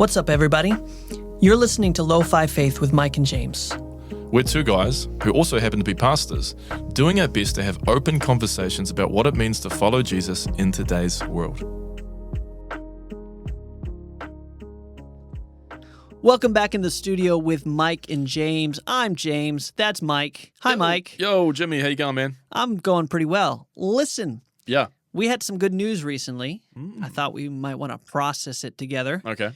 What's up, everybody? You're listening to Lo-Fi Faith with Mike and James. We're two guys who also happen to be pastors, doing our best to have open conversations about what it means to follow Jesus in today's world. Welcome back in the studio with Mike and James. I'm James. That's Mike. Hi, Mike. Yo, Jimmy, how you going, man? I'm going pretty well. Listen, Yeah. we had some good news recently. I thought we might want to process it together. Okay.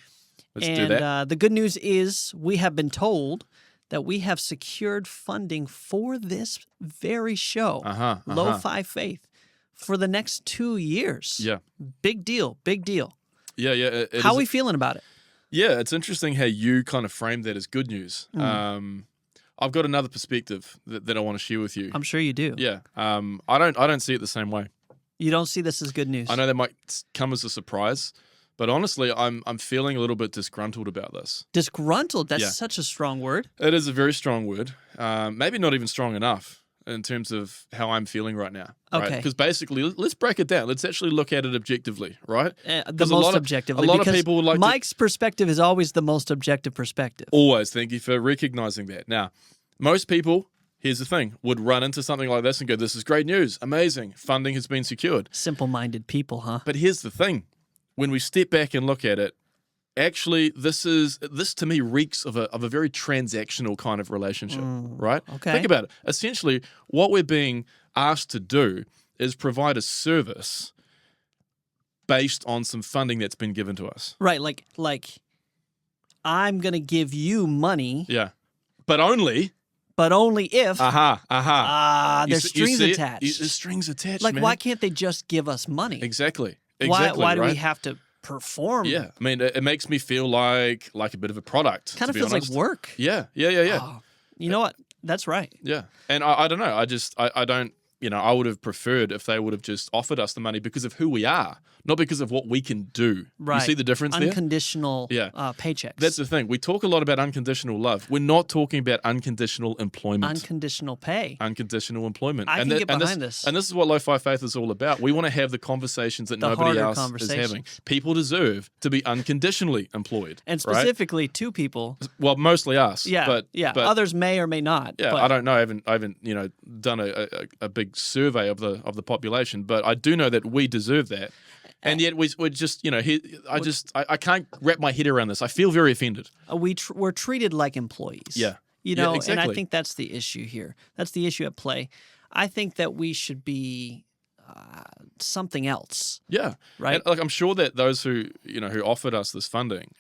Let's do that. And the good news is we have been told that we have secured funding for this very show, Lo-Fi Faith, for the next 2 years. Yeah. Big deal, big deal. Yeah. How are we feeling about it? Yeah, it's interesting how you kind of framed that as good news. I've got another perspective that I want to share with you. I'm sure you do. Yeah. I don't see it the same way. You don't see this as good news? I know that might come as a surprise, but honestly, I'm feeling a little bit disgruntled about this. Disgruntled? That's such a strong word. It is a very strong word. Maybe not even strong enough in terms of how I'm feeling right now. Okay. Because basically, let's break it down. Let's actually look at it objectively, right? The most objectively. A lot of people like Mike's perspective is always the most objective perspective. Always. Thank you for recognizing that. Now, most people, here's the thing, would run into something like this and go, this is great news, amazing, funding has been secured. Simple-minded people, huh? But here's the thing. When we step back and look at it, actually, this to me reeks of a very transactional kind of relationship, right? Okay. Think about it. Essentially, what we're being asked to do is provide a service based on some funding that's been given to us. Right, like I'm going to give you money. Yeah. But only if there's strings attached. There's strings attached, like, man. why can't they just give us money? Exactly. Why do right? we have to perform? Yeah, I mean, it makes me feel like a bit of a product. Kind of to be feels honest. like work. Yeah. Oh, you know what? That's right. Yeah, and I don't know. I don't. I would have preferred if they would have just offered us the money because of who we are, not because of what we can do. Right. You see the difference there? Unconditional paychecks. That's the thing. We talk a lot about unconditional love. We're not talking about unconditional employment. Unconditional pay. Unconditional employment. I can get behind this. And this is what Lo-Fi Faith is all about. We want to have the conversations that nobody else is having. People deserve to be unconditionally employed. And specifically two people. Well, mostly us. Yeah, but others may or may not. Yeah, but I don't know. I haven't done a big survey of the population, but I do know that we deserve that. And yet we're just, I can't wrap my head around this. I feel very offended. We're treated like employees. Yeah. Exactly. And I think that's the issue here. That's the issue at play. I think that we should be something else. Yeah. Right. And, I'm sure that those who offered us this funding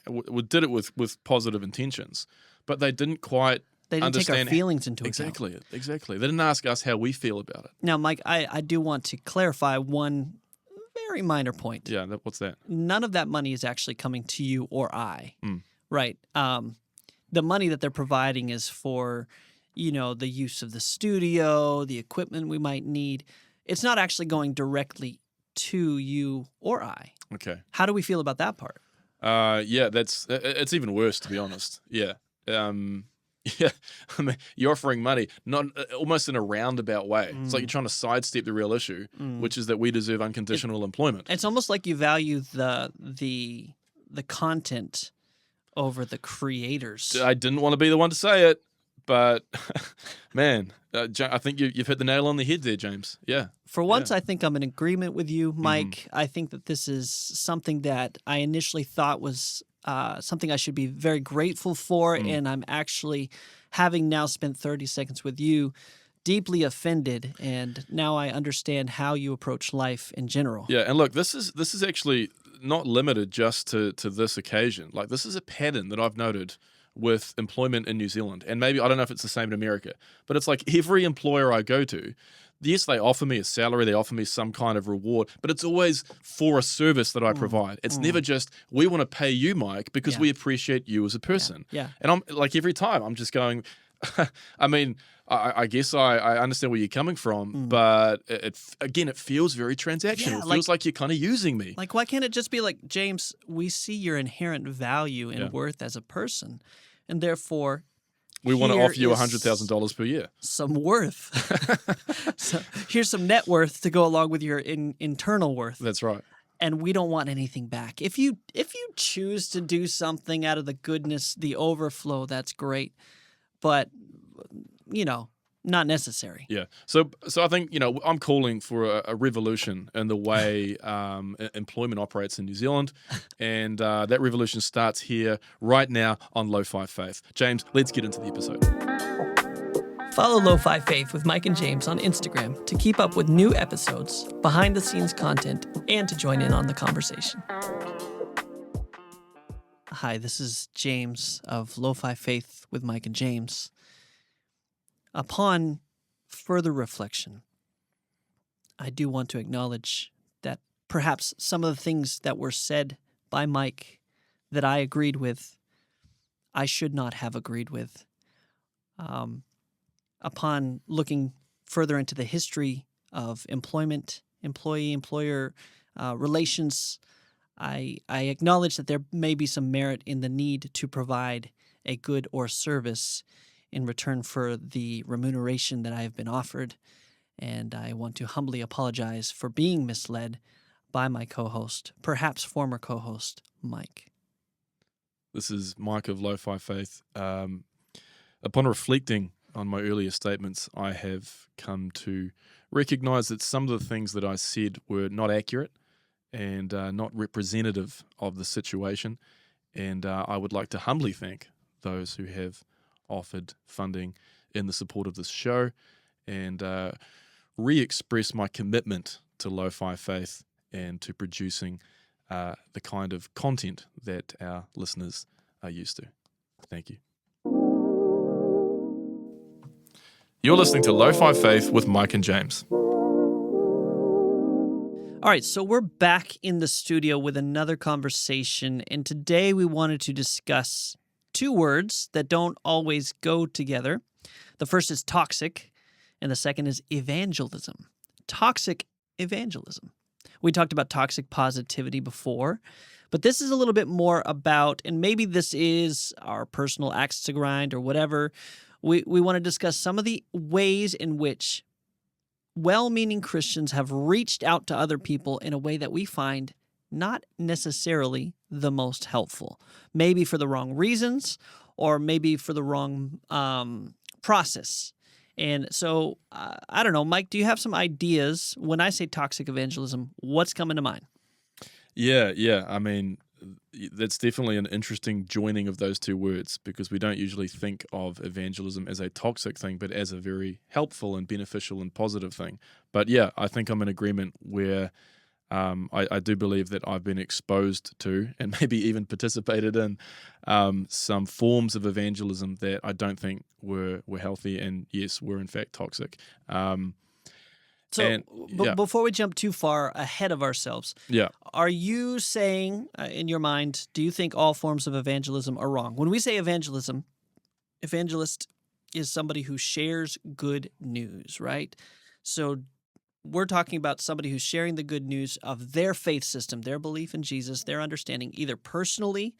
did it with positive intentions, but they didn't quite. They didn't take our feelings into account. Exactly. They didn't ask us how we feel about it. Now, Mike, I do want to clarify one very minor point. Yeah, what's that? None of that money is actually coming to you or I, right? The money that they're providing is for, the use of the studio, the equipment we might need. It's not actually going directly to you or I. Okay. How do we feel about that part? It's even worse, to be honest. Yeah. Yeah, I mean, you're offering money, not almost in a roundabout way. It's like you're trying to sidestep the real issue, which is that we deserve unconditional employment. It's almost like you value the content over the creators. I didn't want to be the one to say it, but man, I think you've hit the nail on the head there, James. Yeah. For once, I think I'm in agreement with you, Mike. I think that this is something that I initially thought was something I should be very grateful for, and I'm actually, having now spent 30 seconds with you, deeply offended, and now I understand how you approach life in general. Yeah, and look, this is actually not limited just to this occasion. Like, this is a pattern that I've noted with employment in New Zealand, and maybe, I don't know if it's the same in America, but it's like every employer I go to, yes, they offer me a salary, they offer me some kind of reward, but it's always for a service that I provide. It's never just, we want to pay you, Mike, because we appreciate you as a person. Yeah. And I'm like, every time I'm just going, I mean, I guess I understand where you're coming from, but it feels very transactional. It feels like you're kind of using me. Like, why can't it just be like, James, we see your inherent value and worth as a person, and therefore we want to offer you $100,000 per year. Some worth. So here's some net worth to go along with your internal worth. That's right. and we don't want anything back. If you choose to do something out of the goodness, the overflow, that's great, but not necessary. Yeah. So I think, I'm calling for a revolution in the way employment operates in New Zealand. And that revolution starts here right now on Lo-Fi Faith. James, let's get into the episode. Follow Lo-Fi Faith with Mike and James on Instagram to keep up with new episodes, behind-the-scenes content, and to join in on the conversation. Hi, this is James of Lo-Fi Faith with Mike and James. Upon further reflection, I do want to acknowledge that perhaps some of the things that were said by Mike that I agreed with, I should not have agreed with. Upon looking further into the history of employment, employee-employer relations, I acknowledge that there may be some merit in the need to provide a good or service in return for the remuneration that I have been offered, and I want to humbly apologize for being misled by my co-host, perhaps former co-host, Mike. This is Mike of Lo-Fi Faith. Upon reflecting on my earlier statements, I have come to recognize that some of the things that I said were not accurate and not representative of the situation. And I would like to humbly thank those who have offered funding in the support of this show and re-express my commitment to Lo-Fi Faith and to producing the kind of content that our listeners are used to. Thank you. You're listening to Lo-Fi Faith with Mike and James. All right, so we're back in the studio with another conversation, and today we wanted to discuss two words that don't always go together. The first is toxic, and the second is evangelism. Toxic evangelism. We talked about toxic positivity before, but this is a little bit more about, and maybe this is our personal axe to grind or whatever. We want to discuss some of the ways in which well-meaning Christians have reached out to other people in a way that we find not necessarily the most helpful. Maybe for the wrong reasons, or maybe for the wrong process. And so, I don't know, Mike, do you have some ideas? When I say toxic evangelism, what's coming to mind? Yeah. I mean, that's definitely an interesting joining of those two words, because we don't usually think of evangelism as a toxic thing, but as a very helpful and beneficial and positive thing. But yeah, I think I'm in agreement where I do believe that I've been exposed to and maybe even participated in some forms of evangelism that I don't think were healthy and, yes, were in fact toxic. Before we jump too far ahead of ourselves, are you saying, in your mind, do you think all forms of evangelism are wrong? When we say evangelism, evangelist is somebody who shares good news, right? So we're talking about somebody who's sharing the good news of their faith system, their belief in Jesus, their understanding, either personally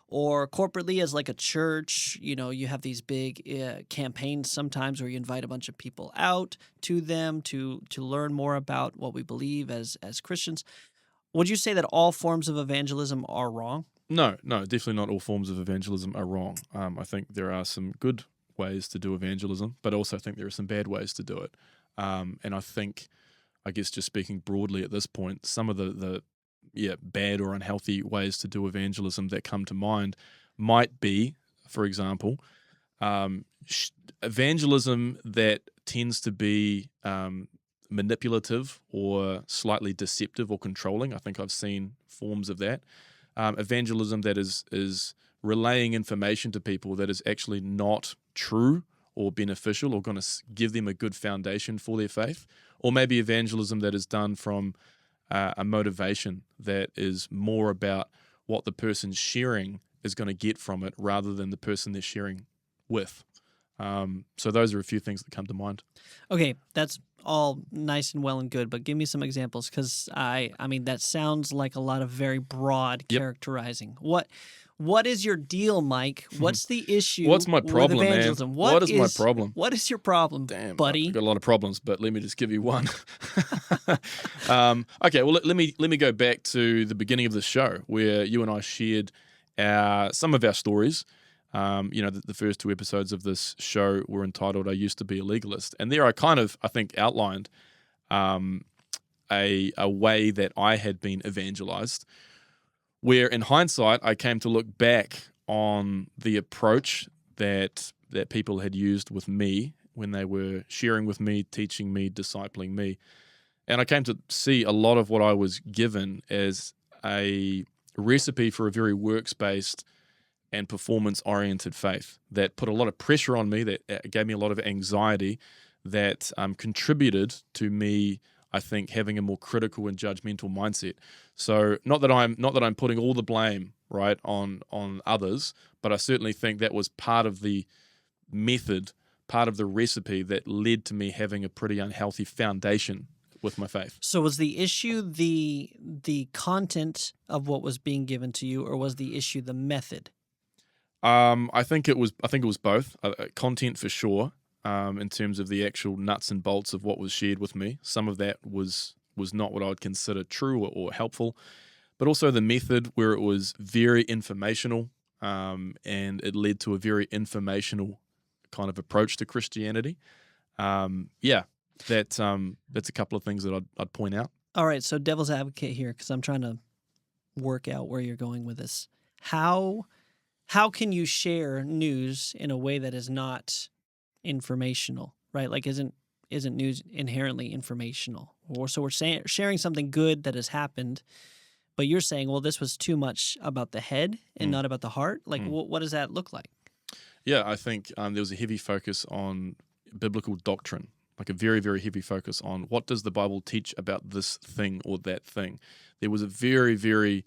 or corporately as like a church. You have these big campaigns sometimes where you invite a bunch of people out to them to learn more about what we believe as Christians. Would you say that all forms of evangelism are wrong? No, definitely not all forms of evangelism are wrong. I think there are some good ways to do evangelism, but I also think there are some bad ways to do it. And I guess just speaking broadly at this point, some of the bad or unhealthy ways to do evangelism that come to mind might be, for example, evangelism that tends to be manipulative or slightly deceptive or controlling. I think I've seen forms of that. Evangelism that is relaying information to people that is actually not true or beneficial or going to give them a good foundation for their faith. Or maybe evangelism that is done from a motivation that is more about what the person sharing is going to get from it rather than the person they're sharing with. So those are a few things that come to mind. Okay, that's all nice and well and good, but give me some examples, because I mean that sounds like a lot of very broad characterizing. What is your deal, Mike? What's the issue What's my with problem, man? evangelism? What is my problem? What is your problem, Damn, I've buddy? got a lot of problems, but let me just give you one. Okay, well, let me go back to the beginning of the show where you and I shared some of our stories. The first two episodes of this show were entitled "I Used to Be a Legalist," and there I think, outlined a way that I had been evangelized, where in hindsight I came to look back on the approach that people had used with me when they were sharing with me, teaching me, discipling me. And I came to see a lot of what I was given as a recipe for a very works-based and performance-oriented faith that put a lot of pressure on me, that gave me a lot of anxiety, that contributed to me, I think, having a more critical and judgmental mindset. So not that I'm putting all the blame right on others, but I certainly think that was part of the method, part of the recipe that led to me having a pretty unhealthy foundation with my faith. So was the issue the content of what was being given to you, or was the issue the method? I think it was both. Content for sure. In terms of the actual nuts and bolts of what was shared with me, some of that was not what I would consider true or helpful, but also the method where it was very informational, and it led to a very informational kind of approach to Christianity. That's a couple of things that I'd point out. All right, so devil's advocate here, because I'm trying to work out where you're going with this. How can you share news in a way that is not informational, right? Like, isn't news inherently informational? Or so we're sharing something good that has happened, but you're saying, well, this was too much about the head and not about the heart. Like, what does that look like? Yeah, I think there was a heavy focus on biblical doctrine, like a very, very heavy focus on what does the Bible teach about this thing or that thing. There was a very, very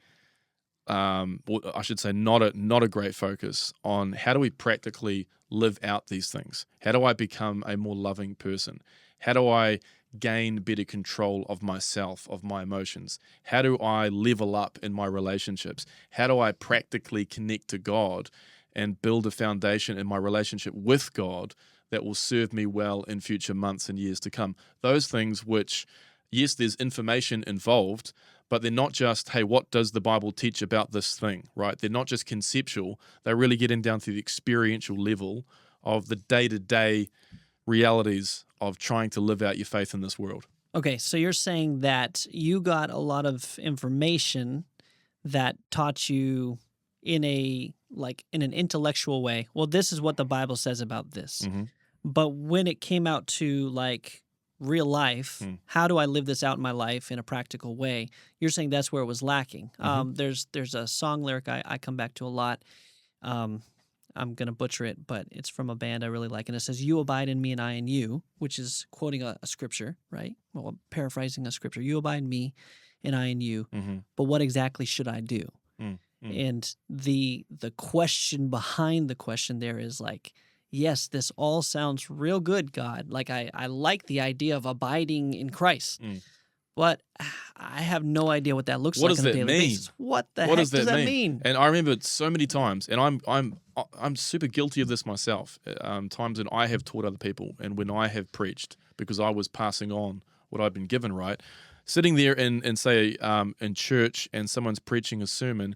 or I should say, not a great focus on how do we practically live out these things. How do I become a more loving person? How do I gain better control of myself, of my emotions? How do I level up in my relationships? How do I practically connect to God and build a foundation in my relationship with God that will serve me well in future months and years to come? Those things which, yes, there's information involved, but they're not just, hey, what does the Bible teach about this thing, right? They're not just conceptual. They're really getting down to the experiential level of the day-to-day realities of trying to live out your faith in this world. Okay, so you're saying that you got a lot of information that taught you in an intellectual way. Well, this is what the Bible says about this. Mm-hmm. But when it came out to real life, how do I live this out in my life in a practical way? You're saying that's where it was lacking. There's a song lyric I come back to a lot. I'm going to butcher it, but it's from a band I really like. And it says, "You abide in me and I in you," which is quoting a scripture, right? Well, paraphrasing a scripture. "You abide in me and I in you, but what exactly should I do?" And the question behind the question there is yes, this all sounds real good, God. Like I like the idea of abiding in Christ, but I have no idea what that looks like on a daily basis. What the heck does that mean? And I remember so many times, and I'm super guilty of this myself. Times when I have taught other people, and when I have preached, because I was passing on what I've been given. Right, sitting there in say in church, and someone's preaching a sermon,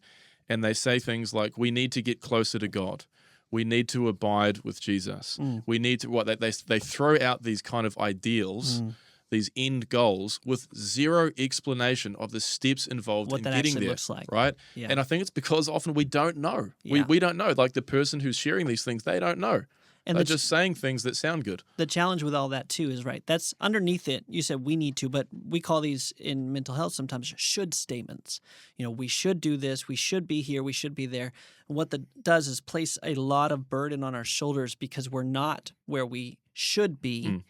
and they say things like, "We need to get closer to God. We need to abide with Jesus. We need to," they throw out these kind of ideals, these end goals, with zero explanation of the steps involved What in that getting actually there. looks like. Right? Yeah. And I think it's because often we don't know. Yeah. We don't know. Like the person who's sharing these things, they don't know. And they're just saying things that sound good. The challenge with all that too is, right, that's underneath it. You said we need to, but we call these in mental health sometimes should statements. We should do this, we should be here, we should be there. And what that does is place a lot of burden on our shoulders because we're not where we should be.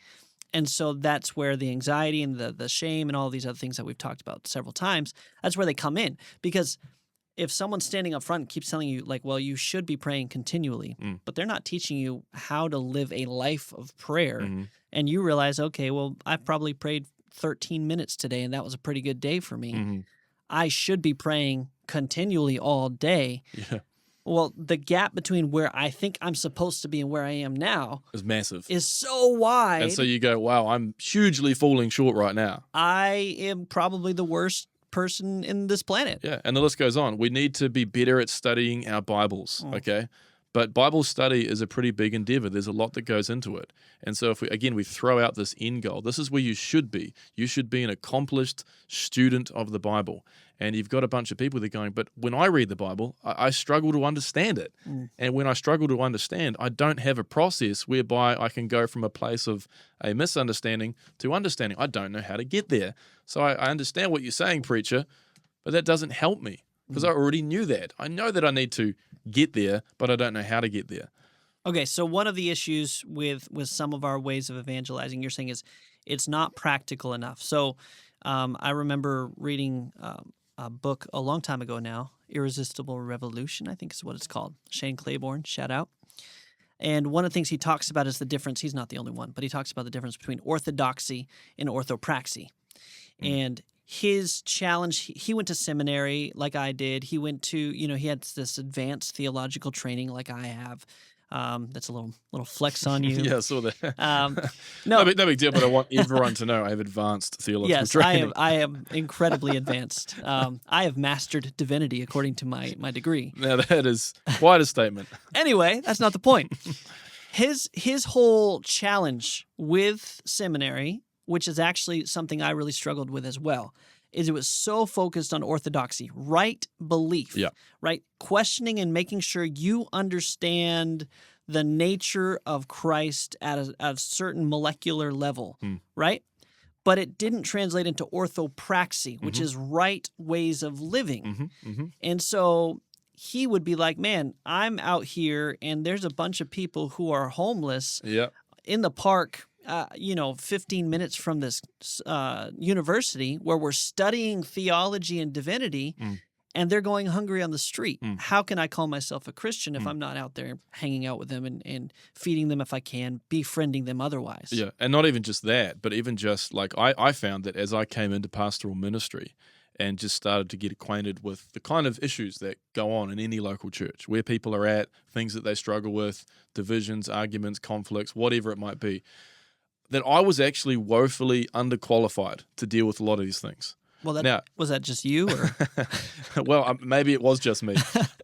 And so that's where the anxiety and the shame and all these other things that we've talked about several times, that's where they come in. Because if someone's standing up front and keeps telling you, well, you should be praying continually, but they're not teaching you how to live a life of prayer, and you realize, okay, well, I've probably prayed 13 minutes today, and that was a pretty good day for me. I should be praying continually all day. Yeah. Well, the gap between where I think I'm supposed to be and where I am now It's massive. is so wide. And so you go, wow, I'm hugely falling short right now. I am probably the worst person in this planet. Yeah, and the list goes on. We need to be better at studying our Bibles, Mm. okay? But Bible study is a pretty big endeavor. There's a lot that goes into it. And so if we throw out this end goal, this is where you should be. You should be an accomplished student of the Bible. And you've got a bunch of people that are going, but when I read the Bible, I struggle to understand it. Mm. And when I struggle to understand, I don't have a process whereby I can go from a place of a misunderstanding to understanding. I don't know how to get there. So I understand what you're saying, preacher, but that doesn't help me because I already knew that. I know that I need to get there, but I don't know how to get there. Okay, so one of the issues with some of our ways of evangelizing, you're saying, is it's not practical enough. So I remember reading a book a long time ago now, Irresistible Revolution, I think is what it's called. Shane Claiborne, shout out. And one of the things he talks about is the difference. He's not the only one, but he talks about the difference between orthodoxy and orthopraxy. And his challenge, he went to seminary like I did. He went to, he had this advanced theological training like I have. That's a little flex on you. Yeah, I saw that. No, no big deal, but I want everyone to know I have advanced theological yes, training. I am incredibly advanced. I have mastered divinity according to my degree. Now that is quite a statement. Anyway, that's not the point. His whole challenge with seminary, which is actually something I really struggled with as well, is it was so focused on orthodoxy, right belief, right? Questioning and making sure you understand the nature of Christ at a certain molecular level, right? But it didn't translate into orthopraxy, which is right ways of living. And so he would be like, man, I'm out here and there's a bunch of people who are homeless in the park, 15 minutes from this university where we're studying theology and divinity, and they're going hungry on the street. How can I call myself a Christian if I'm not out there hanging out with them and feeding them if I can, befriending them otherwise? Yeah, and not even just that, but even just like I found that as I came into pastoral ministry and just started to get acquainted with the kind of issues that go on in any local church, where people are at, things that they struggle with, divisions, arguments, conflicts, whatever it might be, that I was actually woefully underqualified to deal with a lot of these things. Well, was that just you? Or? Well, maybe it was just me,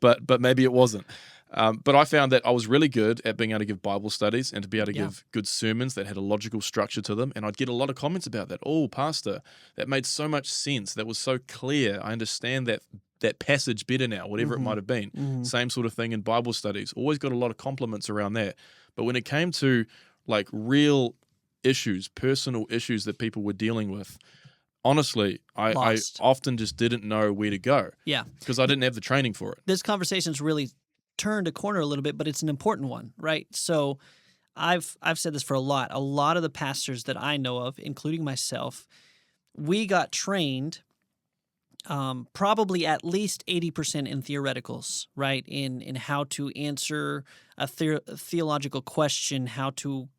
but maybe it wasn't. But I found that I was really good at being able to give Bible studies and to be able to give good sermons that had a logical structure to them. And I'd get a lot of comments about that. Oh, Pastor, that made so much sense. That was so clear. I understand that passage better now, whatever it might have been. Same sort of thing in Bible studies. Always got a lot of compliments around that. But when it came to like real issues, personal issues that people were dealing with, honestly, I often just didn't know where to go. Yeah. Because I didn't have the training for it. This conversation's really turned a corner a little bit, but it's an important one, right? So I've said this for a lot. A lot of the pastors that I know of, including myself, we got trained probably at least 80% in theoreticals, right? In how to answer a theological question, how to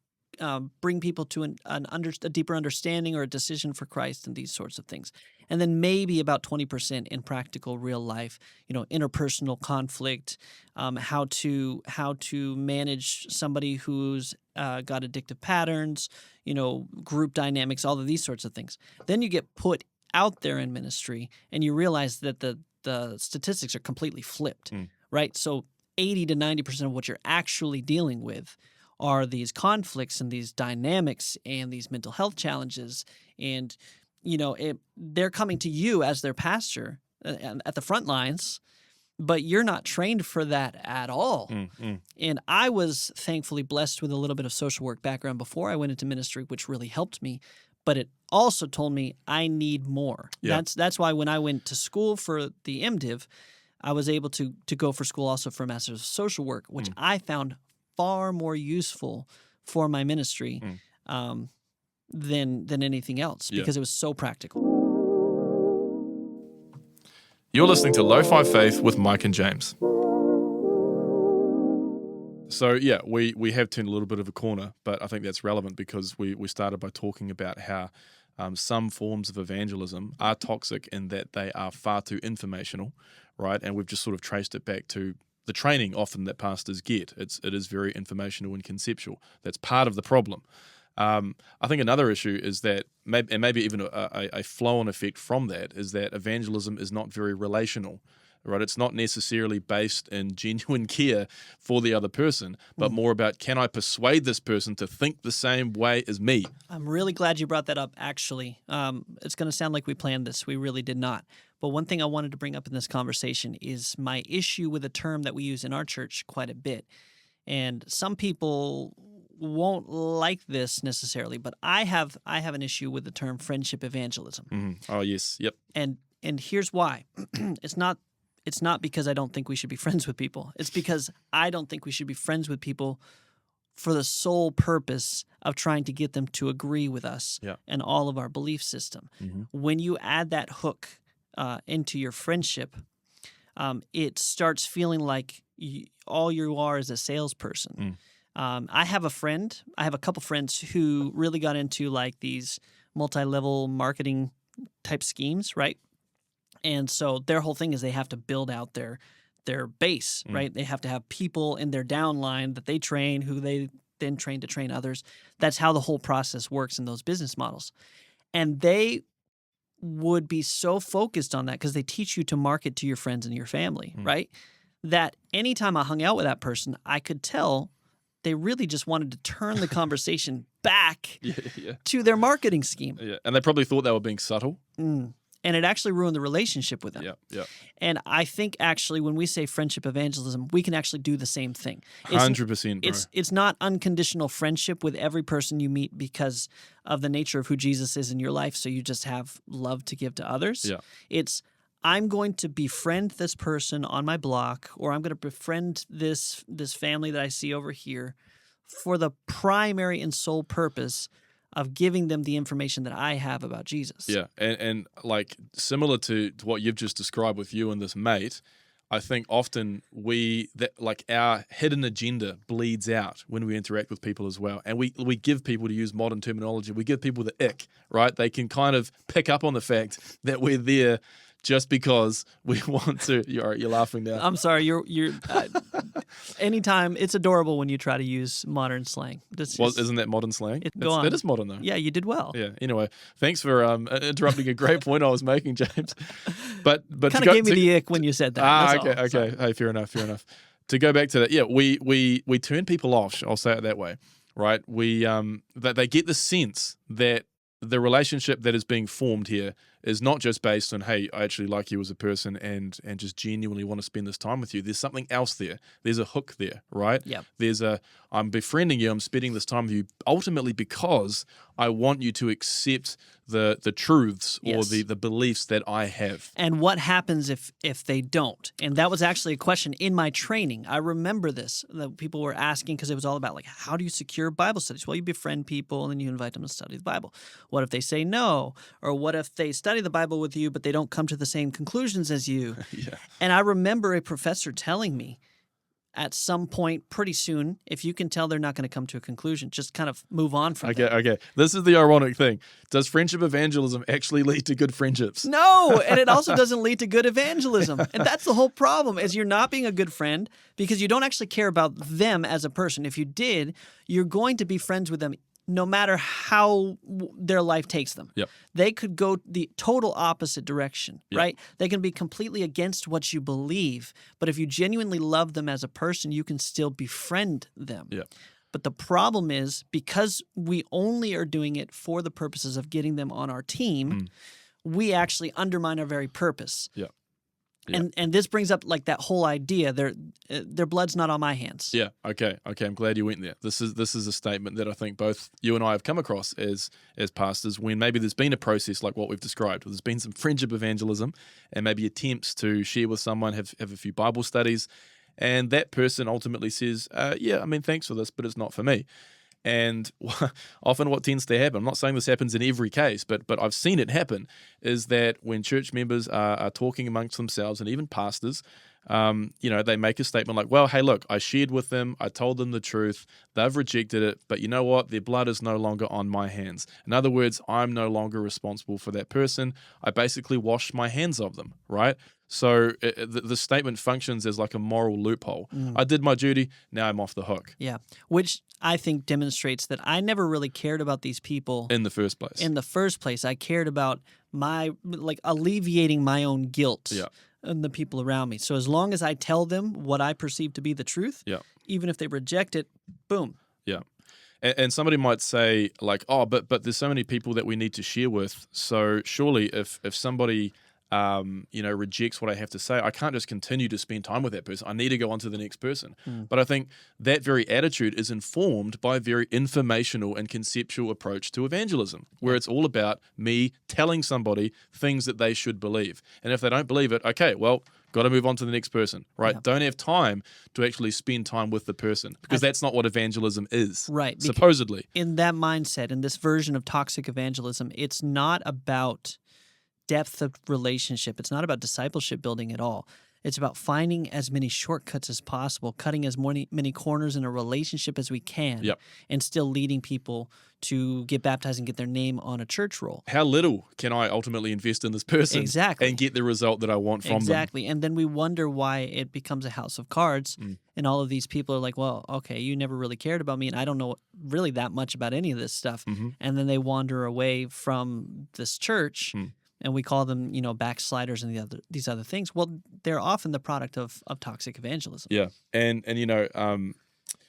bring people to a deeper understanding or a decision for Christ and these sorts of things. And then maybe about 20% in practical real life, interpersonal conflict, how to manage somebody who's got addictive patterns, group dynamics, all of these sorts of things. Then you get put out there in ministry and you realize that the statistics are completely flipped, right? So 80 to 90% of what you're actually dealing with are these conflicts and these dynamics and these mental health challenges. And, they're coming to you as their pastor at the front lines, but you're not trained for that at all. And I was thankfully blessed with a little bit of social work background before I went into ministry, which really helped me. But it also told me I need more. Yeah. That's why when I went to school for the MDiv, I was able to go for school also for a Master's of Social Work, which I found far more useful for my ministry than anything else because it was so practical. You're listening to Lo-Fi Faith with Mike and James. So yeah, we have turned a little bit of a corner, but I think that's relevant because we started by talking about how some forms of evangelism are toxic in that they are far too informational, right? And we've just sort of traced it back to the training often that pastors get. It is very informational and conceptual. That's part of the problem. I think another issue is that, maybe even a flow-on effect from that, is that evangelism is not very relational, right? It's not necessarily based in genuine care for the other person, but more about, can I persuade this person to think the same way as me? I'm really glad you brought that up, actually. It's going to sound like we planned this. We really did not. But one thing I wanted to bring up in this conversation is my issue with a term that we use in our church quite a bit. And some people won't like this necessarily, but I have an issue with the term friendship evangelism. Mm-hmm. Oh, yes. Yep. And here's why. It's not because I don't think we should be friends with people. It's because I don't think we should be friends with people for the sole purpose of trying to get them to agree with us and all of our belief system. Mm-hmm. When you add that hook into your friendship, it starts feeling like all you are is a salesperson. I have a couple friends who really got into like these multi-level marketing type schemes, right? And so their whole thing is they have to build out their base, right? They have to have people in their downline that they train, who they then train to train others. That's how the whole process works in those business models. And they would be so focused on that because they teach you to market to your friends and your family, right? That anytime I hung out with that person, I could tell they really just wanted to turn the conversation back to their marketing scheme. Yeah, and they probably thought they were being subtle. And it actually ruined the relationship with them. Yeah. And I think actually when we say friendship evangelism, we can actually do the same thing. 100%, bro. It's not unconditional friendship with every person you meet because of the nature of who Jesus is in your life, so you just have love to give to others. Yeah. It's, I'm going to befriend this person on my block, or I'm going to befriend this family that I see over here for the primary and sole purpose of giving them the information that I have about Jesus. Yeah, and like similar to what you've just described with you and this mate, I think often our hidden agenda bleeds out when we interact with people as well. And we give people, to use modern terminology, we give people the ick, right? They can kind of pick up on the fact that we're there just because we want to. You're laughing now. I'm sorry. You're. Anytime, it's adorable when you try to use modern slang. Isn't that modern slang? Go on. That is modern though. Yeah, you did well. Yeah. Anyway, thanks for interrupting a great point I was making, James. But kind of gave me the ick when you said that. Okay. Hey, fair enough. To go back to that, yeah, we turn people off. I'll say it that way, right? That they get the sense that the relationship that is being formed here is not just based on, hey, I actually like you as a person and just genuinely want to spend this time with you. There's something else there. There's a hook there, right? Yeah. I'm befriending you, I'm spending this time with you ultimately because I want you to accept the truths or the beliefs that I have. And what happens if they don't? And that was actually a question in my training. I remember this, that people were asking, because it was all about like, how do you secure Bible studies? Well, you befriend people and then you invite them to study the Bible. What if they say no? Or what if they study the Bible with you, but they don't come to the same conclusions as you? Yeah. And I remember a professor telling me, at some point pretty soon, if you can tell they're not going to come to a conclusion, just kind of move on from that. Okay. This is the ironic thing. Does friendship evangelism actually lead to good friendships? No, and it also doesn't lead to good evangelism. And that's the whole problem, is you're not being a good friend because you don't actually care about them as a person. If you did, you're going to be friends with them no matter how their life takes them. Yep. They could go the total opposite direction, Yep. right? They can be completely against what you believe, but if you genuinely love them as a person, you can still befriend them. Yep. But the problem is, because we only are doing it for the purposes of getting them on our team, we actually undermine our very purpose. Yeah. And this brings up like that whole idea, their blood's not on my hands. Yeah. Okay. I'm glad you went there. This is a statement that I think both you and I have come across as pastors when maybe there's been a process like what we've described. There's been some friendship evangelism and maybe attempts to share with someone, have a few Bible studies, and that person ultimately says, thanks for this, but it's not for me. And often what tends to happen, I'm not saying this happens in every case, but I've seen it happen, is that when church members are talking amongst themselves, and even pastors, they make a statement like, well, hey, look, I shared with them, I told them the truth, they've rejected it, but you know what? Their blood is no longer on my hands. In other words, I'm no longer responsible for that person. I basically washed my hands of them, right? So the statement functions as like a moral loophole. I did my duty, now I'm off the hook. Yeah, which I think demonstrates that I never really cared about these people In the first place. in the first place. I cared about alleviating my own guilt and the people around me. So as long as I tell them what I perceive to be the truth, even if they reject it, boom. Yeah. And somebody might say like, oh, but there's so many people that we need to share with. So surely if somebody rejects what I have to say, I can't just continue to spend time with that person. I need to go on to the next person. But I think that very attitude is informed by a very informational and conceptual approach to evangelism, where it's all about me telling somebody things that they should believe. And if they don't believe it, okay, well, got to move on to the next person, right? Yeah. Don't have time to actually spend time with the person, because that's not what evangelism is, right? Supposedly. In that mindset, in this version of toxic evangelism, it's not about depth of relationship. It's not about discipleship building at all. It's about finding as many shortcuts as possible, cutting as many corners in a relationship as we can, and still leading people to get baptized and get their name on a church roll. How little can I ultimately invest in this person and get the result that I want from them? Exactly. And then we wonder why it becomes a house of cards, and all of these people are like, well, okay, you never really cared about me, and I don't know really that much about any of this stuff. And then they wander away from this church, and we call them, backsliders and these other things. Well, they're often the product of toxic evangelism. Yeah, and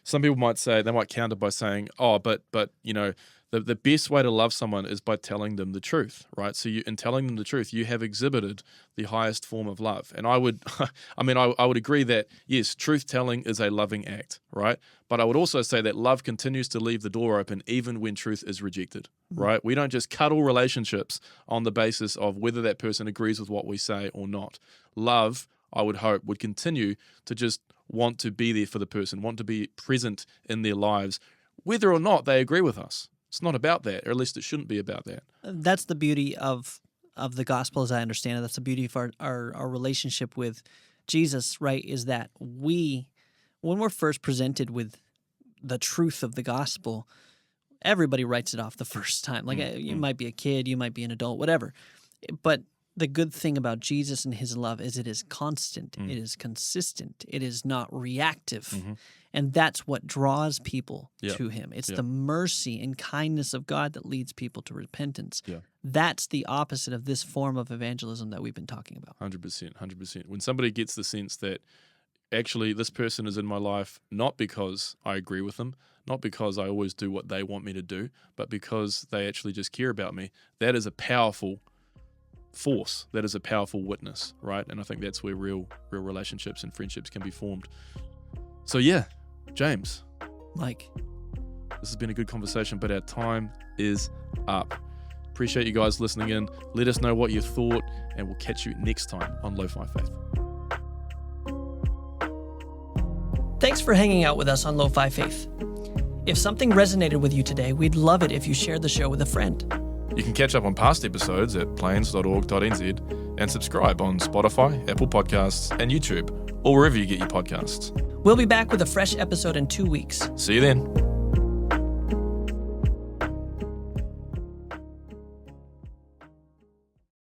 some people might say, they might counter by saying, oh, but the best way to love someone is by telling them the truth, right? So in telling them the truth, you have exhibited the highest form of love. And I would, I would agree that yes, truth telling is a loving act, right? But I would also say that love continues to leave the door open even when truth is rejected, right? We don't just cut all relationships on the basis of whether that person agrees with what we say or not. Love, I would hope, would continue to just want to be there for the person, want to be present in their lives, whether or not they agree with us. It's not about that, or at least it shouldn't be about that. That's the beauty of the gospel, as I understand it. That's the beauty of our relationship with Jesus, right, is that when we're first presented with the truth of the gospel, everybody writes it off the first time. Like you might be a kid, you might be an adult, whatever. But the good thing about Jesus and his love is it is constant, it is consistent, it is not reactive. And that's what draws people to him. It's the mercy and kindness of God that leads people to repentance. That's the opposite of this form of evangelism that we've been talking about. 100%. When somebody gets the sense that actually this person is in my life not because I agree with them, not because I always do what they want me to do, but because they actually just care about me, that is a powerful force. That is a powerful witness, right? And I think that's where real relationships and friendships can be formed. So yeah, James, Mike, this has been a good conversation, but our time is up. Appreciate you guys listening in. Let us know what you thought, and we'll catch you next time on Lo-Fi Faith. Thanks for hanging out with us on Lo-Fi Faith. If something resonated with you today, we'd love it if you shared the show with a friend. You can catch up on past episodes at plains.org.nz and subscribe on Spotify, Apple Podcasts, and YouTube, or wherever you get your podcasts. We'll be back with a fresh episode in 2 weeks. See you then.